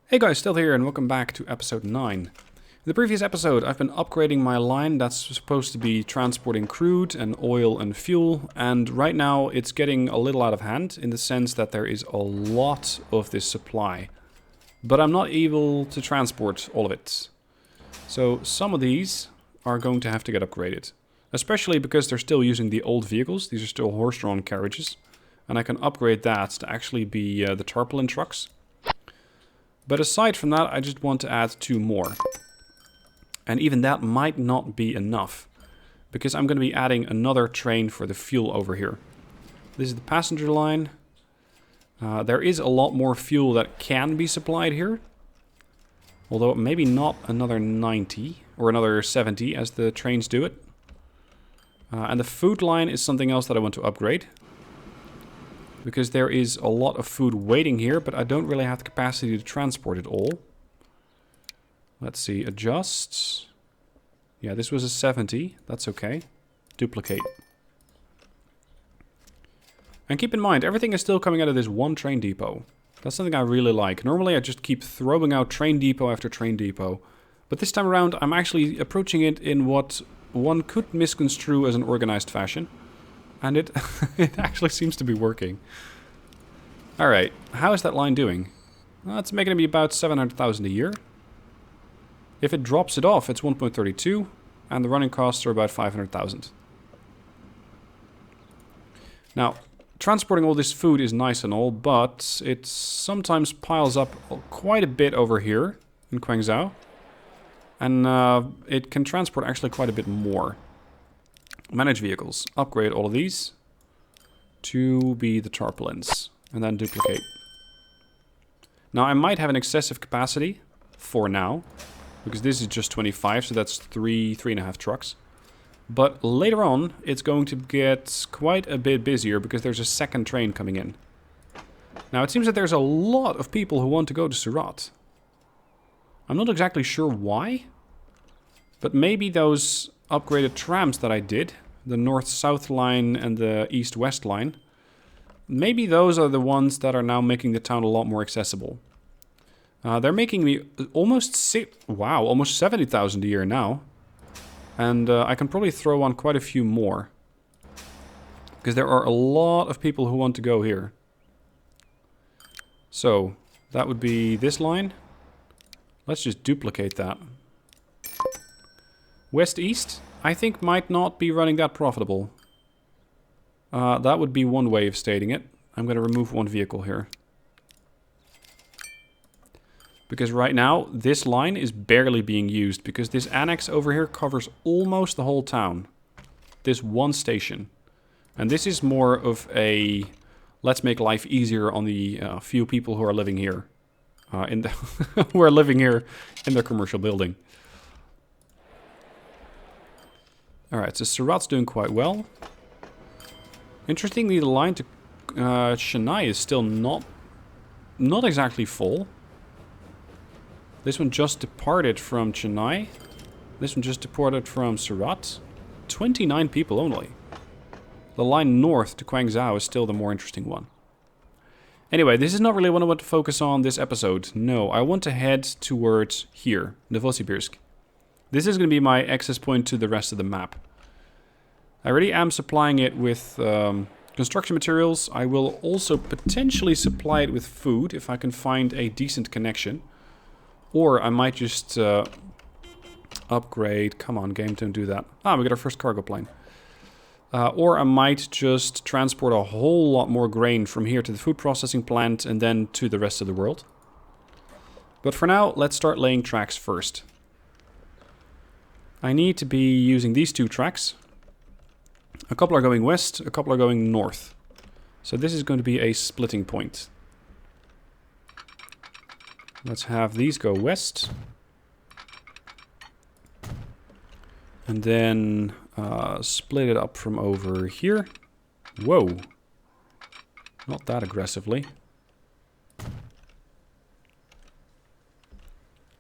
Hey guys, still here and welcome back to episode 9. In the previous episode I've been upgrading my line that's supposed to be transporting crude and oil and fuel, and right now it's getting a little out of hand in the sense that there is a lot of this supply. But I'm not able to transport all of it. So some of these are going to have to get upgraded. Especially because they're still using the old vehicles. These are still horse-drawn carriages. And I can upgrade that to actually be the tarpaulin trucks. But aside from that, I just want to add 2 more. And even that might not be enough, because I'm going to be adding another train for the fuel over here. This is the passenger line. There is a lot more fuel that can be supplied here. Although maybe not another 90 or another 70 as the trains do it. And the food line is something else that I want to upgrade. Because there is a lot of food waiting here, but I don't really have the capacity to transport it all. Let's see, adjust. Yeah, this was a 70. That's okay. Duplicate. And keep in mind, everything is still coming out of this one train depot. That's something I really like. Normally I just keep throwing out train depot after train depot. But this time around I'm actually approaching it in what one could misconstrue as an organized fashion. And it actually seems to be working. Alright, how is that line doing? Well, it's making me about 700,000 a year. If it drops it off, it's 1.32. And the running costs are about 500,000. Now, transporting all this food is nice and all, but it sometimes piles up quite a bit over here in Guangzhou. And it can transport actually quite a bit more. Manage vehicles. Upgrade all of these to be the tarpaulins. And then duplicate. Now I might have an excessive capacity for now. Because this is just 25, so that's 3.5 trucks. But later on, it's going to get quite a bit busier because there's a second train coming in. Now it seems that there's a lot of people who want to go to Surat. I'm not exactly sure why. But maybe those upgraded trams that I did, the north-south line and the east-west line, maybe those are the ones that are now making the town a lot more accessible. They're making me almost 70,000 a year now. And I can probably throw on quite a few more. Because there are a lot of people who want to go here. So, that would be this line. Let's just duplicate that. West-east, I think might not be running that profitable. That would be one way of stating it. I'm going to remove one vehicle here. Because right now, this line is barely being used. Because this annex over here covers almost the whole town. This one station. And this is more of a... let's make life easier on the few people who are living here. Who are living here in their commercial building. Alright, so Surat's doing quite well. Interestingly, the line to Chennai is still not exactly full. This one just departed from Chennai. This one just departed from Surat. 29 people only. The line north to Guangzhou is still the more interesting one. Anyway, this is not really what I want to focus on this episode. No, I want to head towards here, Novosibirsk. This is going to be my access point to the rest of the map. I already am supplying it with construction materials. I will also potentially supply it with food if I can find a decent connection. Or I might just upgrade. Come on, game, don't do that. Ah, we got our first cargo plane. Or I might just transport a whole lot more grain from here to the food processing plant and then to the rest of the world. But for now, let's start laying tracks first. I need to be using these 2 tracks. A couple are going west, a couple are going north. So this is going to be a splitting point. Let's have these go west. And then split it up from over here. Whoa. Not that aggressively.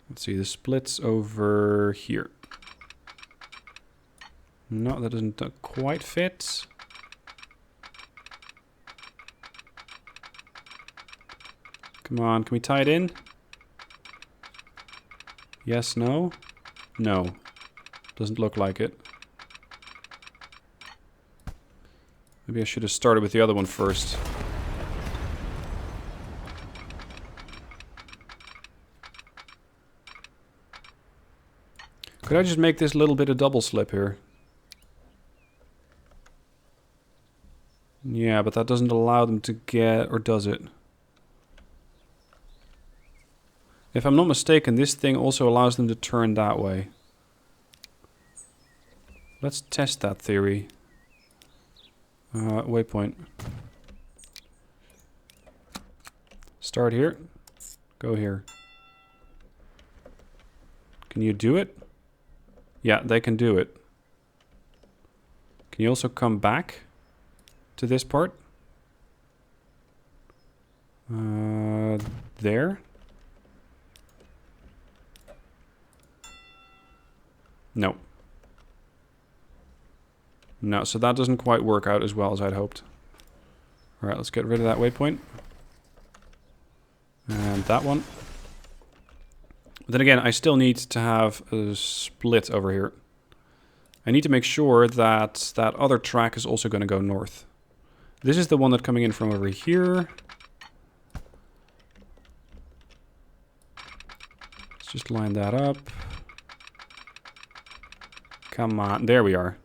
Let's see, the split's over here. No, that doesn't quite fit. Come on, can we tie it in? Yes, no? No. Doesn't look like it. Maybe I should have started with the other one first. Could I just make this little bit of double slip here? Yeah, but that doesn't allow them to get... or does it? If I'm not mistaken, this thing also allows them to turn that way. Let's test that theory. Waypoint. Start here. Go here. Can you do it? Yeah, they can do it. Can you also come back to this part? There? No. No, so that doesn't quite work out as well as I'd hoped. Alright, let's get rid of that waypoint. And that one. But then again, I still need to have a split over here. I need to make sure that that other track is also going to go north. This is the one that's coming in from over here. Let's just line that up. Come on, there we are.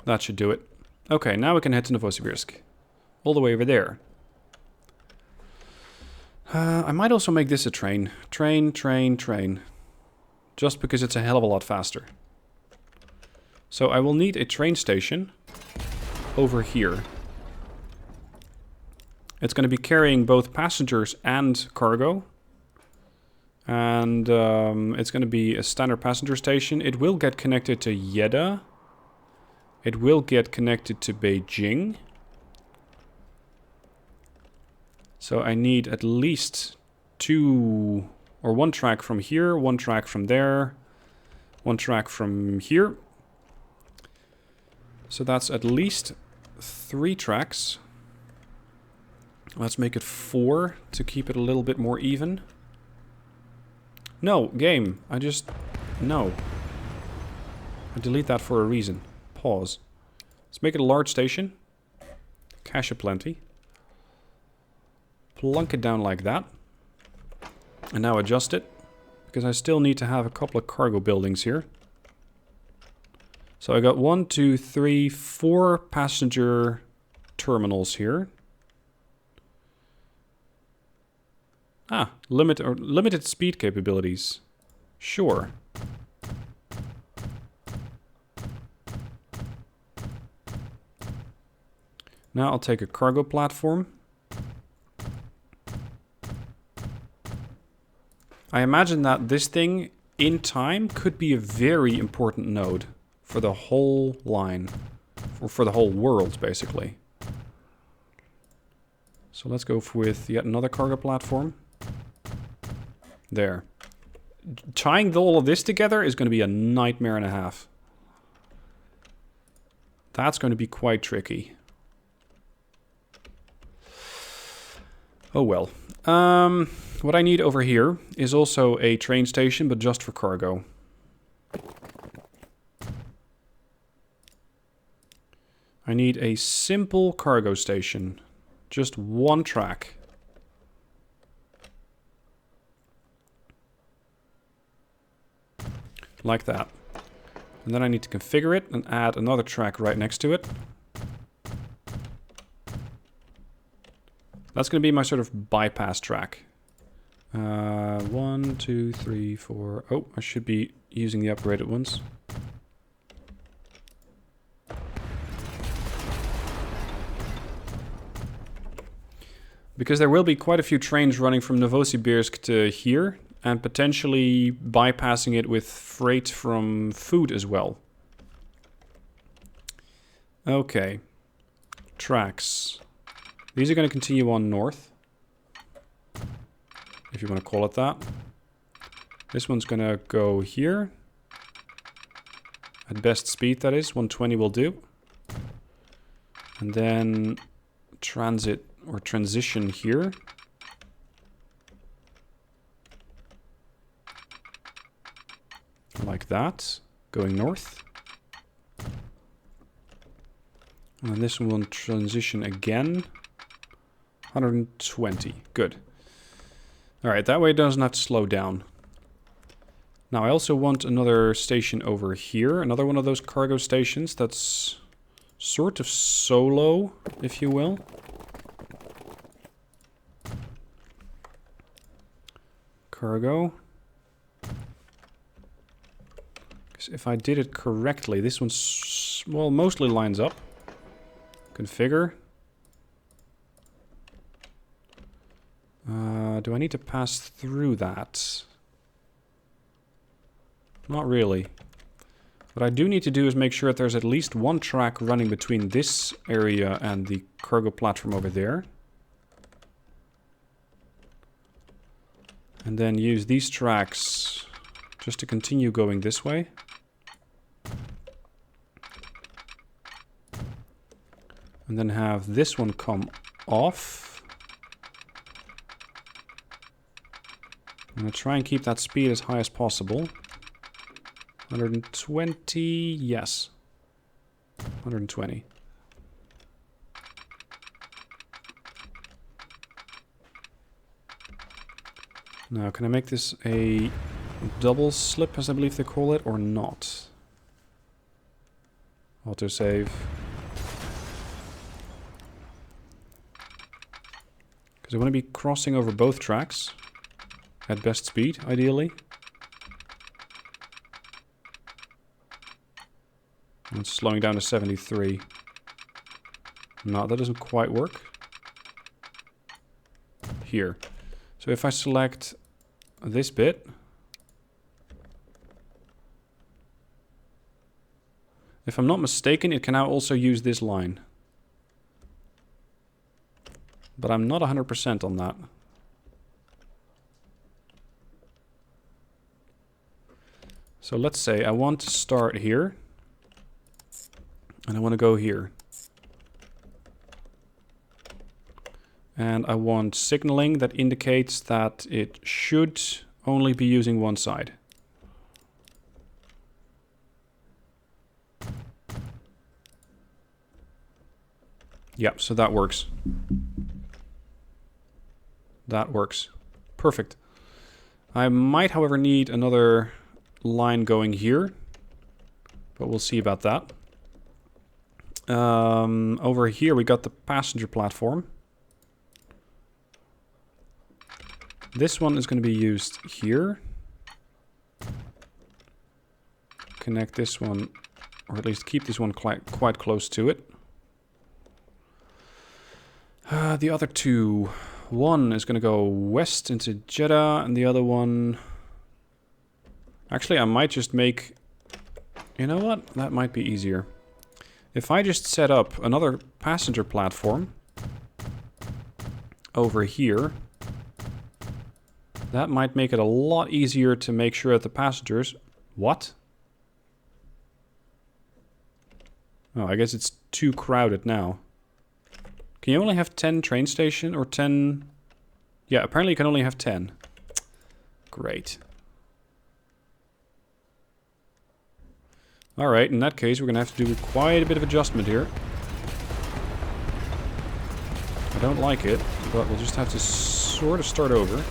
That should do it. Okay, now we can head to Novosibirsk. All the way over there. I might also make this a train. Train. Just because it's a hell of a lot faster. So I will need a train station over here. It's going to be carrying both passengers and cargo. And it's going to be a standard passenger station. It will get connected to Jeddah. It will get connected to Beijing. So I need at least two, or one track from here, one track from there, one track from here. So that's at least 3 tracks. Let's make it 4 to keep it a little bit more even. No, game. No. I delete that for a reason. Pause. Let's make it a large station. Cash aplenty. Plunk it down like that. And now adjust it. Because I still need to have a couple of cargo buildings here. So I got 1, 2, 3, 4 passenger terminals here. Ah, limited speed capabilities. Sure. Now I'll take a cargo platform. I imagine that this thing, in time, could be a very important node for the whole line. Or for the whole world, basically. So let's go with yet another cargo platform. There. Tying all of this together is going to be a nightmare and a half. That's going to be quite tricky. Oh well. What I need over here is also a train station, but just for cargo. I need a simple cargo station. Just one track. Like that. And then I need to configure it and add another track right next to it. That's going to be my sort of bypass track. 1, 2, 3, 4. Oh, I should be using the upgraded ones. Because there will be quite a few trains running from Novosibirsk to here, and potentially bypassing it with freight from food as well. Okay. Tracks. These are going to continue on north. If you want to call it that. This one's going to go here. At best speed, that is. 120 will do. And then transit or transition here. that, going north. And then this one will transition again. 120. Good. Alright, that way it doesn't have to slow down. Now I also want another station over here. Another one of those cargo stations that's sort of solo, if you will. Cargo. Because if I did it correctly, this one's, well, mostly lines up. Configure. Do I need to pass through that? Not really. What I do need to do is make sure that there's at least one track running between this area and the cargo platform over there. And then use these tracks just to continue going this way. And then have this one come off. I'm going to try and keep that speed as high as possible. 120, yes. 120. Now, can I make this a double slip, as I believe they call it, or not? Autosave. Because I want to be crossing over both tracks. At best speed, ideally. And it's slowing down to 73. No, that doesn't quite work. Here. So if I select this bit. If I'm not mistaken, it can now also use this line. But I'm not 100% on that. So let's say I want to start here. And I want to go here. And I want signaling that indicates that it should only be using one side. Yeah, so that works. That works. Perfect. I might, however, need another line going here, but we'll see about that. Over here we got the passenger platform. This one is going to be used here. Connect this one, or at least keep this one quite close to it. The other two, one is going to go west into Jeddah, and the other one... Actually, I might just make... You know what? That might be easier. If I just set up another passenger platform over here, that might make it a lot easier to make sure that the passengers... What? Oh, I guess it's too crowded now. Can you only have 10 train station or 10... Yeah, apparently you can only have 10. Great. Alright, in that case we're going to have to do quite a bit of adjustment here. I don't like it, but we'll just have to sort of start over.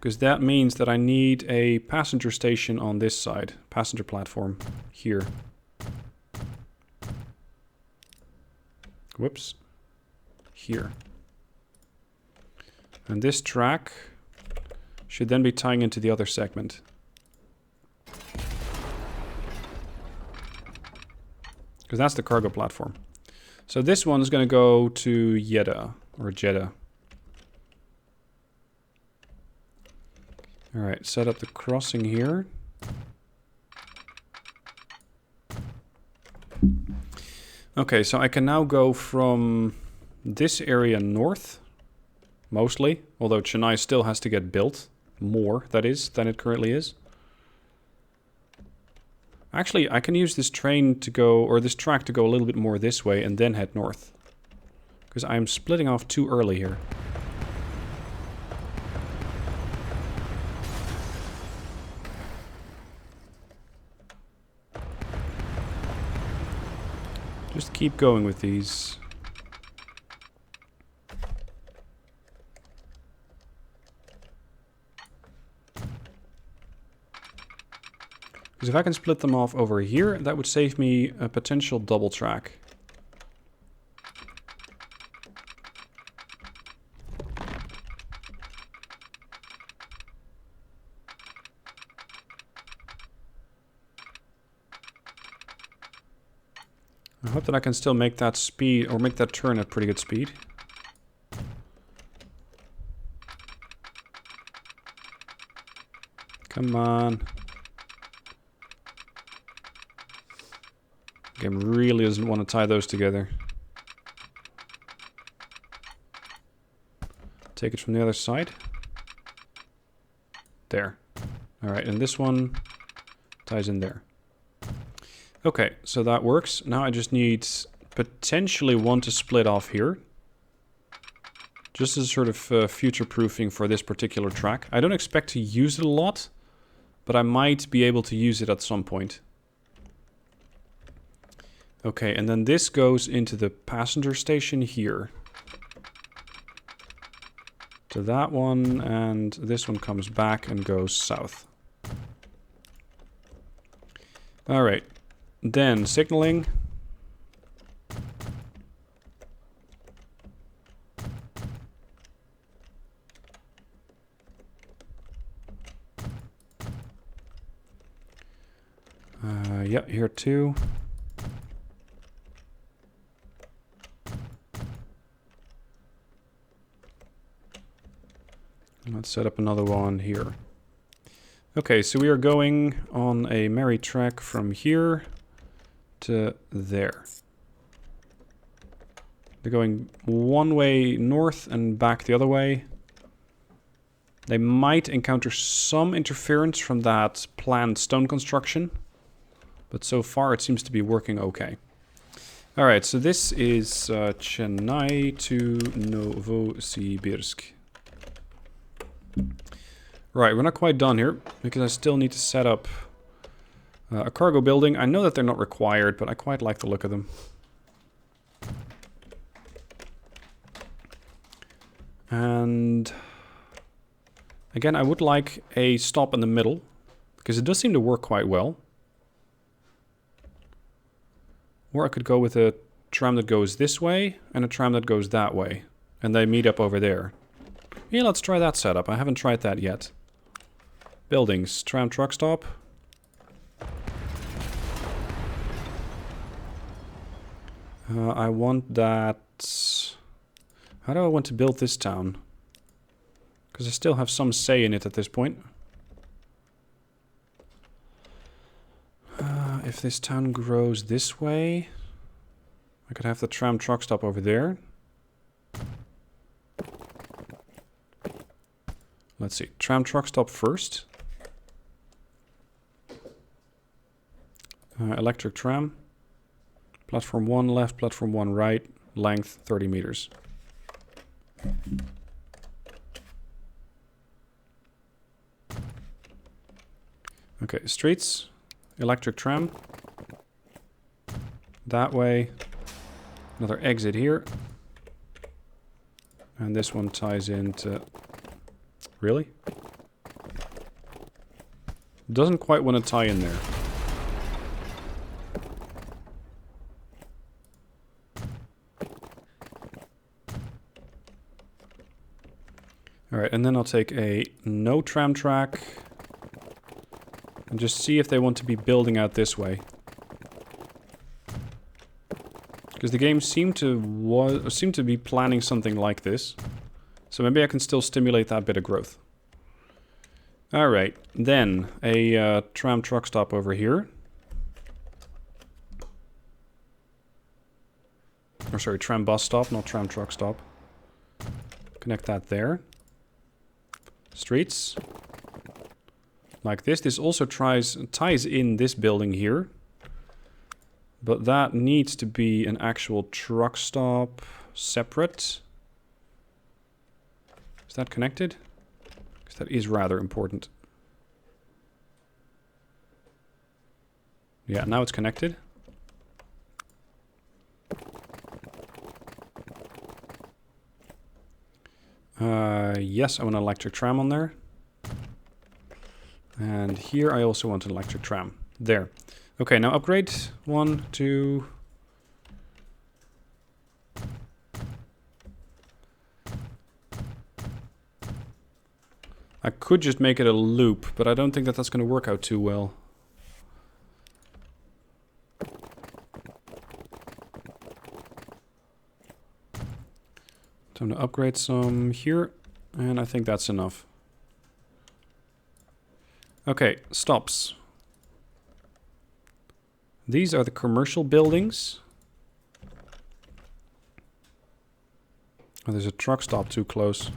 Because that means that I need a passenger station on this side. Passenger platform here. Whoops. Here. And this track should then be tying into the other segment. Because that's the cargo platform. So this one is going to go to Jeddah, or Jeddah. Alright, set up the crossing here. Okay, so I can now go from this area north, mostly, although Chennai still has to get built. More, that is, than it currently is. Actually, I can use this train to go, or this track to go a little bit more this way and then head north. Because I'm splitting off too early here. Just keep going with these. Because if I can split them off over here, that would save me a potential double track. I hope that I can still make that speed, or make that turn at pretty good speed. Come on. Game really doesn't want to tie those together. Take it from the other side. There. Alright, and this one ties in there. Okay, so that works. Now I just need potentially one to split off here. Just as sort of future-proofing for this particular track. I don't expect to use it a lot, but I might be able to use it at some point. Okay, and then this goes into the passenger station here. To that one, and this one comes back and goes south. Alright. Then, signaling. Yeah, here too. Let's set up another one here. Okay, so we are going on a merry track from here to there. They're going one way north and back the other way. They might encounter some interference from that planned stone construction, but so far it seems to be working okay. Alright, so this is Chennai to Novosibirsk. Right, we're not quite done here, because I still need to set up a cargo building. I know that they're not required, but I quite like the look of them. And again, I would like a stop in the middle, because it does seem to work quite well. Or I could go with a tram that goes this way, and a tram that goes that way. And they meet up over there. Yeah, let's try that setup. I haven't tried that yet. Buildings, tram truck stop. I want that... How do I want to build this town? Because I still have some say in it at this point. If this town grows this way, I could have the tram truck stop over there. Let's see, tram truck stop first. Electric tram. Platform 1 left, platform 1 right, length 30 meters. Okay, streets, electric tram. That way, another exit here. And this one ties into... Really? Doesn't quite want to tie in there. Alright, and then I'll take a no tram track and just see if they want to be building out this way. Because the game seemed to be planning something like this. So maybe I can still stimulate that bit of growth. Alright, then a tram truck stop over here. Or sorry, tram bus stop, not tram truck stop. Connect that there. Streets. Like this. This also ties in this building here. But that needs to be an actual truck stop separate. Is that connected? Because that is rather important. Yeah, now it's connected. Yes, I want an electric tram on there. And here I also want an electric tram. There. Okay, now upgrade. 1, 2... I could just make it a loop, but I don't think that that's going to work out too well. Time to upgrade some here, and I think that's enough. Okay, stops. These are the commercial buildings. Oh, there's a truck stop too close.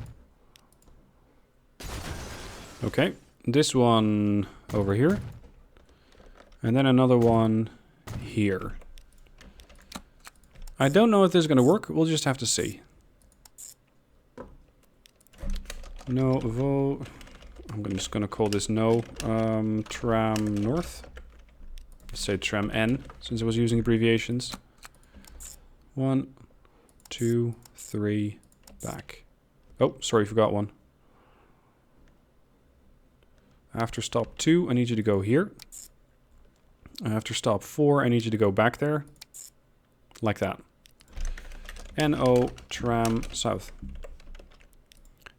Okay, this one over here. And then another one here. I don't know if this is going to work. We'll just have to see. I'm just going to call this no. Tram north. Let's say tram N, since I was using abbreviations. 1, 2, 3, back. Oh, sorry, forgot one. After stop 2, I need you to go here. After stop 4, I need you to go back there. Like that. NO tram south.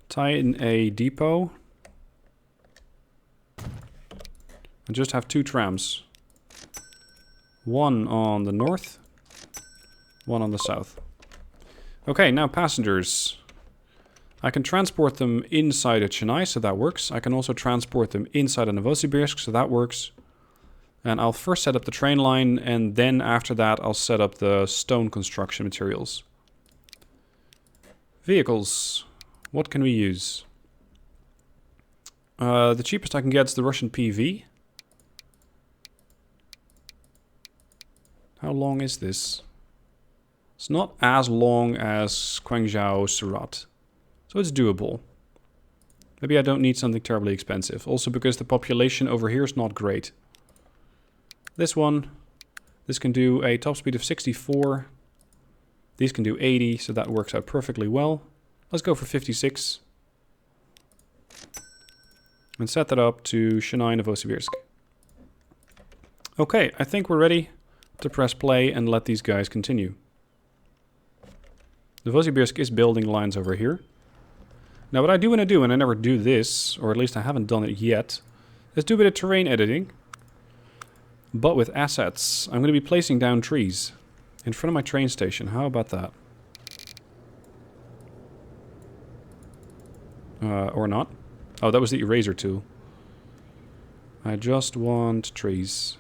Tie in a depot. And just have 2 trams. One on the north. One on the south. Okay, now passengers. I can transport them inside a Chennai, so that works. I can also transport them inside a Novosibirsk, so that works. And I'll first set up the train line, and then after that I'll set up the stone construction materials. Vehicles. What can we use? The cheapest I can get is the Russian PV. How long is this? It's not as long as Guangzhou Surat. So it's doable. Maybe I don't need something terribly expensive. Also because the population over here is not great. This one. This can do a top speed of 64. These can do 80, so that works out perfectly well. Let's go for 56. And set that up to Chennai Novosibirsk. Okay, I think we're ready to press play and let these guys continue. Novosibirsk is building lines over here. Now what I do want to do, and I never do this, or at least I haven't done it yet, is do a bit of terrain editing. But with assets. I'm going to be placing down trees in front of my train station. How about that? Or not. Oh, that was the eraser tool. I just want trees.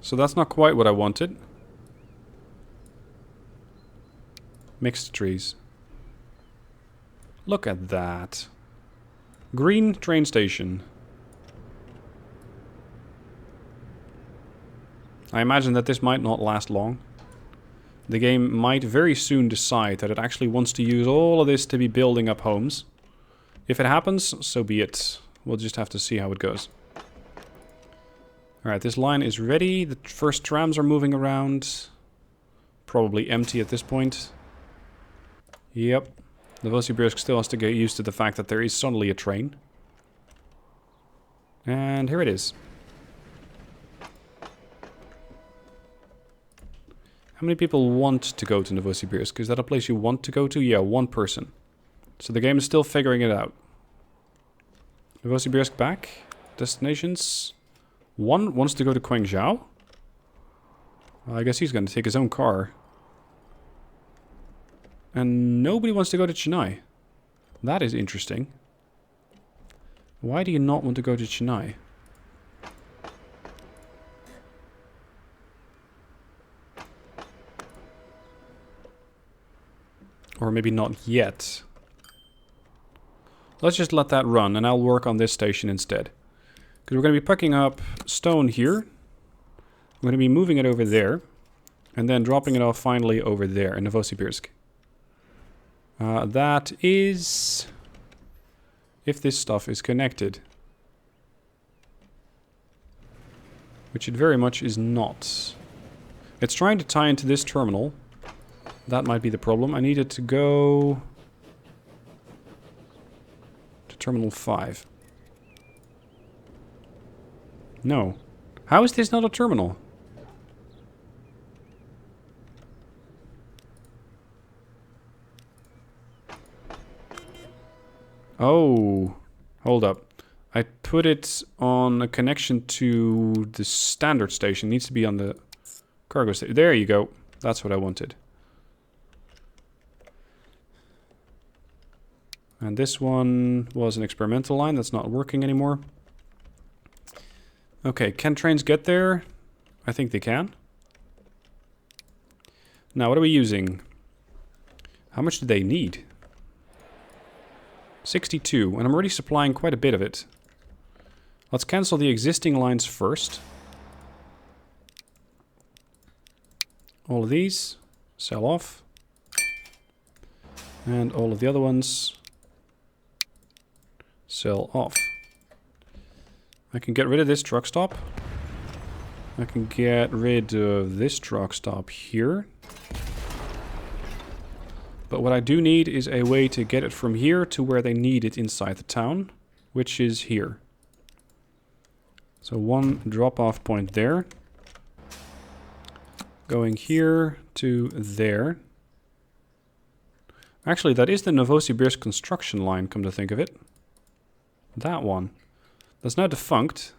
So that's not quite what I wanted. Mixed trees. Look at that. Green train station. I imagine that this might not last long. The game might very soon decide that it actually wants to use all of this to be building up homes. If it happens, so be it. We'll just have to see how it goes. Alright, this line is ready. The first trams are moving around. Probably empty at this point. Yep. Novosibirsk still has to get used to the fact that there is suddenly a train. And here it is. How many people want to go to Novosibirsk? Is that a place you want to go to? Yeah, 1 person. So the game is still figuring it out. Novosibirsk back. Destinations. 1 wants to go to Guangzhou. Well, I guess he's going to take his own car. And nobody wants to go to Chennai. That is interesting. Why do you not want to go to Chennai? Or maybe not yet. Let's just let that run and I'll work on this station instead. Because we're going to be picking up stone here. We're going to be moving it over there. And then dropping it off finally over there in Novosibirsk. That is... if this stuff is connected. Which it very much is not. It's trying to tie into this terminal. That might be the problem. I need it to go to terminal 5. No. How is this not a terminal? Oh, hold up. I put it on a connection to the standard station. It needs to be on the cargo station. There you go. That's what I wanted. And this one was an experimental line that's not working anymore. Okay, can trains get there? I think they can. Now, what are we using? How much do they need? 62, and I'm already supplying quite a bit of it. Let's cancel the existing lines first. All of these, sell off. And all of the other ones, sell off. I can get rid of this truck stop. I can get rid of this truck stop here. But what I do need is a way to get it from here to where they need it inside the town, which is here. So one drop-off point there. Going here to there. Actually, that is the Novosibirsk construction line, come to think of it. That one. That's now defunct.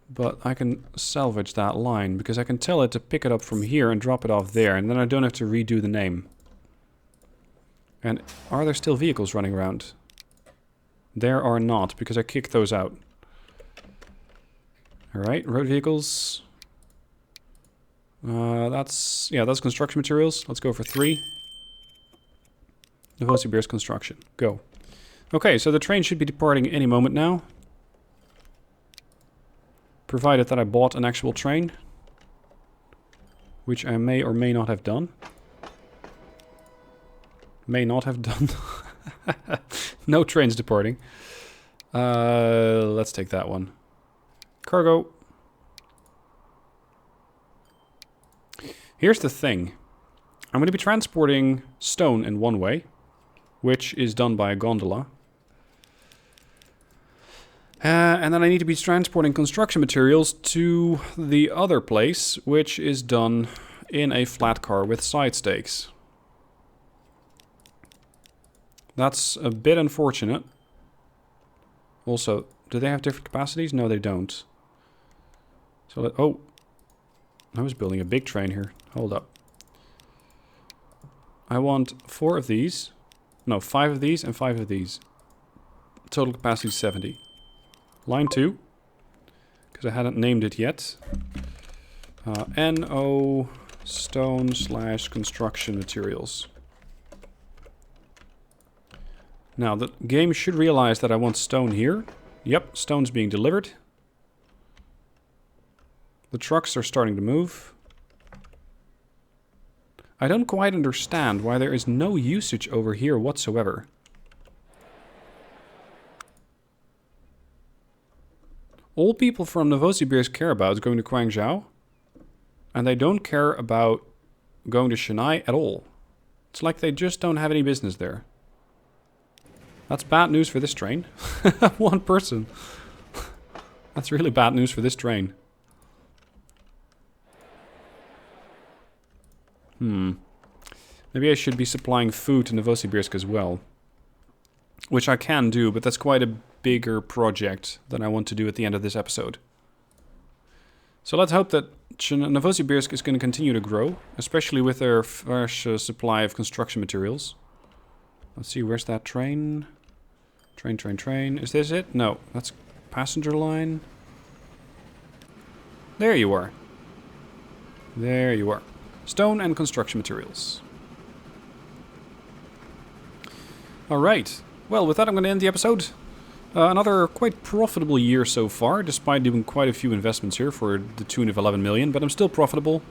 But I can salvage that line, because I can tell it to pick it up from here and drop it off there, and then I don't have to redo the name. And are there still vehicles running around? There are not, because I kicked those out. Alright, road vehicles. That's construction materials. Let's go for 3. Novosibirsk construction. Go. Okay, so the train should be departing any moment now. Provided that I bought an actual train. Which I may or may not have done. May not have done. No trains departing. Let's take that one. Cargo. Here's the thing. I'm going to be transporting stone in one way, which is done by a gondola. And then I need to be transporting construction materials to the other place, which is done in a flat car with side stakes. That's a bit unfortunate. Also, do they have different capacities? No, they don't. So, oh, I was building a big train here. Hold up. I want 4 of these. No, 5 of these and 5 of these. Total capacity 70. Line 2, because I hadn't named it yet. NO stone / construction materials. Now, the game should realize that I want stone here. Yep, stone's being delivered. The trucks are starting to move. I don't quite understand why there is no usage over here whatsoever. All people from Novosibirsk care about is going to Guangzhou. And they don't care about going to Chennai at all. It's like they just don't have any business there. That's bad news for this train. 1 person. That's really bad news for this train. Maybe I should be supplying food to Novosibirsk as well. Which I can do, but that's quite a bigger project than I want to do at the end of this episode. So let's hope that Novosibirsk is going to continue to grow, especially with their fresh supply of construction materials. Let's see, where's that train? Train. Is this it? No, that's passenger line. There you are. There you are. Stone and construction materials. Alright. Well, with that I'm going to end the episode. Another quite profitable year so far, despite doing quite a few investments here for the tune of 11 million, but I'm still profitable.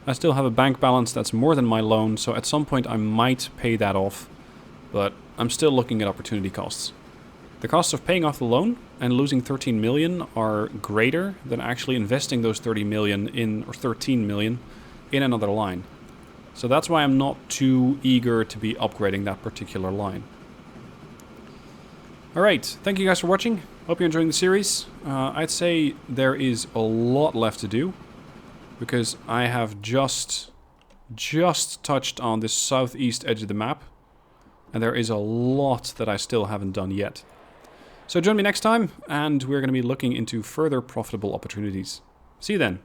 I still have a bank balance that's more than my loan, so at some point I might pay that off, but I'm still looking at opportunity costs. The costs of paying off the loan and losing 13 million are greater than actually investing those 30 million in, or 13 million, in another line. So that's why I'm not too eager to be upgrading that particular line. Alright, thank you guys for watching. Hope you're enjoying the series. I'd say there is a lot left to do, because I have just touched on this southeast edge of the map, and there is a lot that I still haven't done yet. So join me next time, and we're going to be looking into further profitable opportunities. See you then.